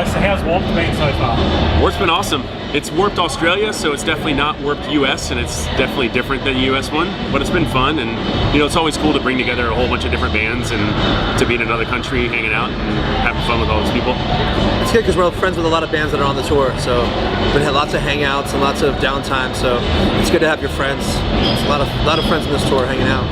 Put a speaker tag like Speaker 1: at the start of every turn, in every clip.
Speaker 1: Nice. So how's Warped been so far?
Speaker 2: Warped's been awesome. It's Warped Australia, so it's definitely not Warped US, and it's definitely different than the US one, but it's been fun, and you know, it's always cool to bring together a whole bunch of different bands and to be in another country, hanging out and having fun with all those people.
Speaker 3: It's good because we're all friends with a lot of bands that are on the tour, so we've had lots of hangouts and lots of downtime, so it's good to have your friends. It's a lot of friends on this tour hanging out.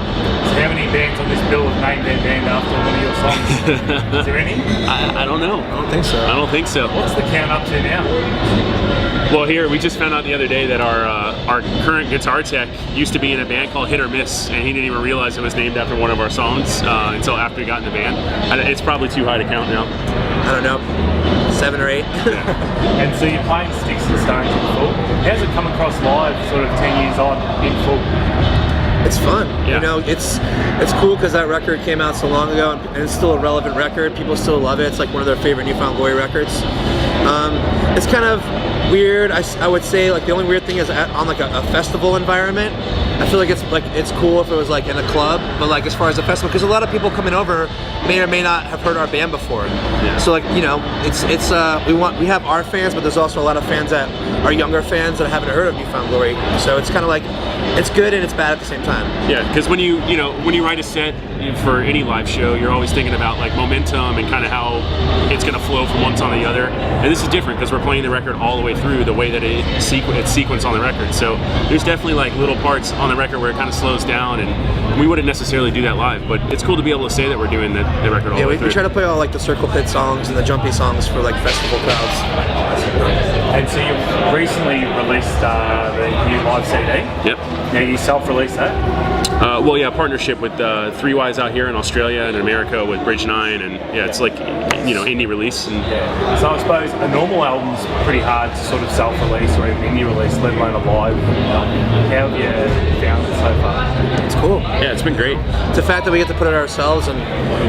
Speaker 1: So how many bands on this bill have named their band after one of your songs? Is there any?
Speaker 2: I don't know.
Speaker 3: I don't think so.
Speaker 2: I don't think so.
Speaker 1: What's the count up to now?
Speaker 2: Well, here we just found out the other day that our current guitar tech used to be in a band called Hit or Miss, and he didn't even realize it was named after one of our songs until after he got in the band. It's probably too high to count now.
Speaker 3: I don't know, 7 or 8.
Speaker 2: Yeah.
Speaker 1: And so you're playing Sticks and Stones in full. How's it come across live, sort of 10 years on, in full?
Speaker 3: It's fun,
Speaker 2: yeah.
Speaker 3: You know. It's cool because that record came out so long ago, and it's still a relevant record. People still love it. It's like one of their favorite New Found Glory records. It's kind of weird. I would say like the only weird thing is on like a festival environment. I feel like it's cool if it was like in a club, but like as far as a festival, because a lot of people coming over may or may not have heard our band before.
Speaker 2: Yeah.
Speaker 3: So like, you know, we have our fans, but there's also a lot of fans that are younger fans that haven't heard of New Found Glory. So it's kind of like, it's good and it's bad at the same time.
Speaker 2: Yeah, because when you write a set for any live show, you're always thinking about like momentum and kind of how it's going to flow from one song to the other. And this is different because we're playing the record all the way through the way that it's sequenced on the record. So there's definitely like little parts on the record where it kind of slows down, and we wouldn't necessarily do that live, but it's cool to be able to say that we're doing the record all the way through.
Speaker 3: We try to play all like the circle pit songs and the jumpy songs for like festival crowds.
Speaker 1: And so you recently released the new live CD.
Speaker 2: Yep.
Speaker 1: Now you self-released that?
Speaker 2: Well, yeah, partnership with Three Wise out here in Australia and in America with Bridge 9, and yeah, it's like, you know, indie release. And
Speaker 1: yeah. So I suppose a normal album's pretty hard to sort of self-release or even indie release, let alone a live. How have you found it so far?
Speaker 3: It's cool.
Speaker 2: Yeah, it's been great.
Speaker 3: It's the fact that we get to put it ourselves, and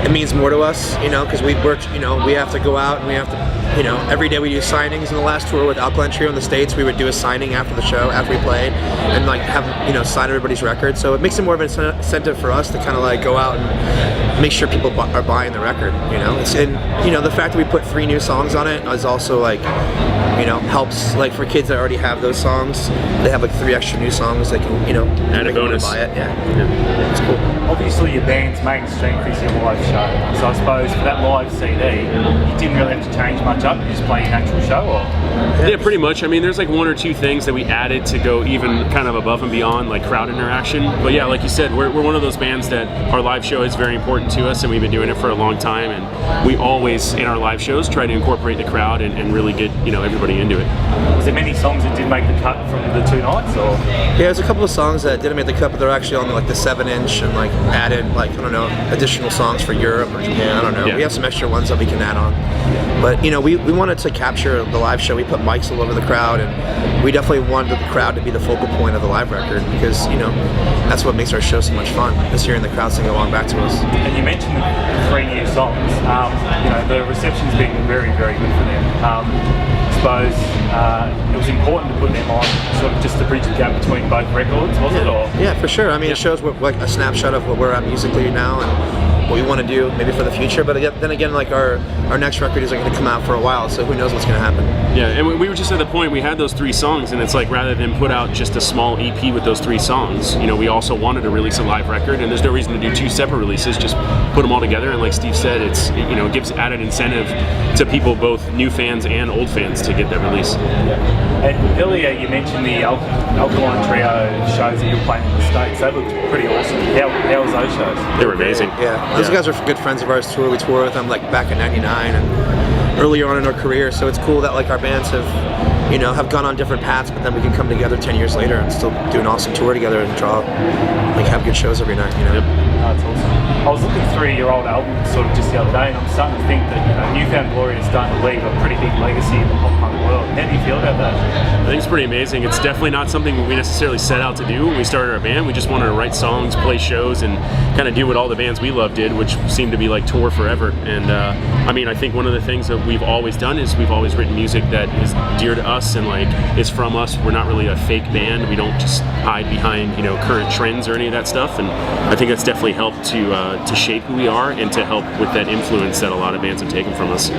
Speaker 3: it means more to us, you know, because we have to go out and we have to, you know, every day we do signings. In the last tour with Alkaline Trio in the States, we would do a signing after the show, after we played, and like have, you know, sign everybody's record. So it makes it more of an incentive for us to kind of like go out and make sure people are buying the record, you know. And you know, the fact that we put 3 new songs on it is also like, you know, helps like for kids that already have those songs. They have like 3 extra new songs they can, you know,
Speaker 2: add a bonus.
Speaker 3: Buy it. Yeah, it's cool.
Speaker 1: Obviously your band's main strength is your live show, so I suppose for that live CD you didn't really have to change much up, you just play your actual show, or?
Speaker 2: Yeah, pretty much. I mean, there's like 1 or 2 things that we added to go even kind of above and beyond like crowd interaction, but yeah, like you said, we're one of those bands that our live show is very important to us, and we've been doing it for a long time, and we always in our live shows try to incorporate the crowd and really get, you know, everybody into it.
Speaker 1: Was there many songs that did make the cut from the 2 nights, or?
Speaker 3: Yeah, there's a couple of songs that didn't make the cut, but they're actually on like the 7-inch and like added like, I don't know, additional songs for Europe or Japan, I don't know. Yeah. We have some extra ones that we can add on. But you know, we wanted to capture the live show. We put mics all over the crowd, and we definitely wanted the crowd to be the focal point of the live record, because, you know, that's what makes our show so much fun, is hearing the crowd sing along back to us.
Speaker 1: And you mentioned the 3 new songs. You know, the reception's been very, very good for them. I suppose it was important to put them on, sort of just to bridge the gap between both records, was it? Or?
Speaker 3: Yeah, for sure. I mean, it shows like a snapshot of what we're at musically now and what we want to do maybe for the future. But then again, like our next record isn't going to come out for a while, so who knows what's going to happen.
Speaker 2: Yeah, and we were just at the point, we had those 3 songs, and it's like rather than put out just a small EP with those 3 songs, you know, we also wanted to release a live record, and there's no reason to do 2 separate releases, just put them all together. And like Steve said, you know, it gives added incentive to people, both new fans and old fans, to get that release.
Speaker 1: And earlier you mentioned the Alkaline Trio shows that you're playing in the States. That looked pretty awesome. How was those shows?
Speaker 2: They were amazing.
Speaker 3: Yeah, those guys are good friends of ours too. We toured with them like back in '99 and earlier on in our career. So it's cool that like our bands have, you know, have gone on different paths, but then we can come together 10 years later and still do an awesome tour together and like have good shows every night, you know.
Speaker 2: Yep.
Speaker 1: That's awesome. I was looking through your old album sort of just the other day, and I'm starting to think that, you know, New Found Glory is starting to leave a pretty big legacy in the pop punk world. How do you feel about that?
Speaker 2: I think it's pretty amazing. It's definitely not something we necessarily set out to do when we started our band. We just wanted to write songs, play shows, and kind of do what all the bands we love did, which seemed to be like tour forever. And I mean, I think one of the things that we've always done is we've always written music that is dear to us and like is from us. We're not really a fake band. We don't just hide behind, you know, current trends or any of that stuff. And I think that's definitely helped to shape who we are and to help with that influence that a lot of bands have taken from us.
Speaker 1: So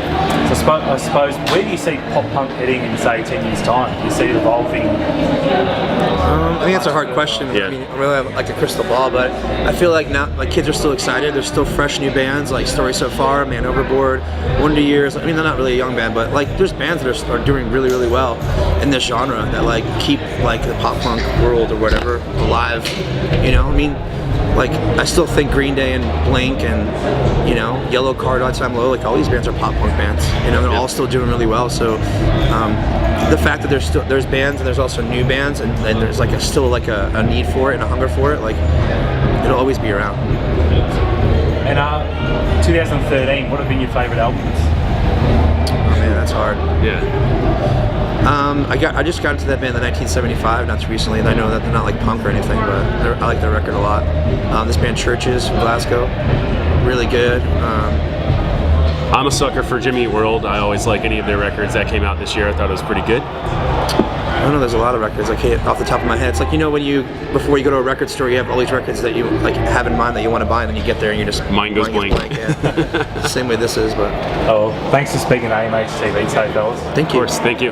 Speaker 1: I suppose, where do you see pop punk heading in, say, 10 years' time? Do you see it evolving?
Speaker 3: I think that's a hard question.
Speaker 2: Yeah.
Speaker 3: I mean, I really have like a crystal ball, but I feel like now, like, kids are still excited. There's still fresh new bands like Story So Far, Man Overboard, Wonder Years. I mean, they're not really a young band, but like there's bands that are doing really, really well in this genre that like keep like the pop punk world or whatever alive. You know, I mean, like I still think Green Day and Blink and, you know, Yellow Card, Odd Time Low, like all these bands are pop punk bands. You know, they're all still doing really well. So the fact that there's bands and there's also new bands and there's like still like a need for it and a hunger for it, like it'll always be around.
Speaker 1: And 2013, what have been your favourite albums?
Speaker 3: Oh man, that's hard.
Speaker 2: Yeah.
Speaker 3: I just got into that band in 1975, not too recently, and I know that they're not like punk or anything, but I like their record a lot. This band Churches from Glasgow, really good.
Speaker 2: I'm a sucker for Jimmy Eat World. I always like any of their records that came out this year. I thought it was pretty good.
Speaker 3: I don't know, there's a lot of records I can't off the top of my head. It's like, you know, when before you go to a record store, you have all these records that you like have in mind that you want to buy, and then you get there and you just
Speaker 2: Mind goes blank.
Speaker 3: Yeah. Same way this is, but
Speaker 1: Oh, thanks for speaking to AMH TV, so fellas.
Speaker 3: thank
Speaker 2: Of
Speaker 3: you.
Speaker 2: course, thank you.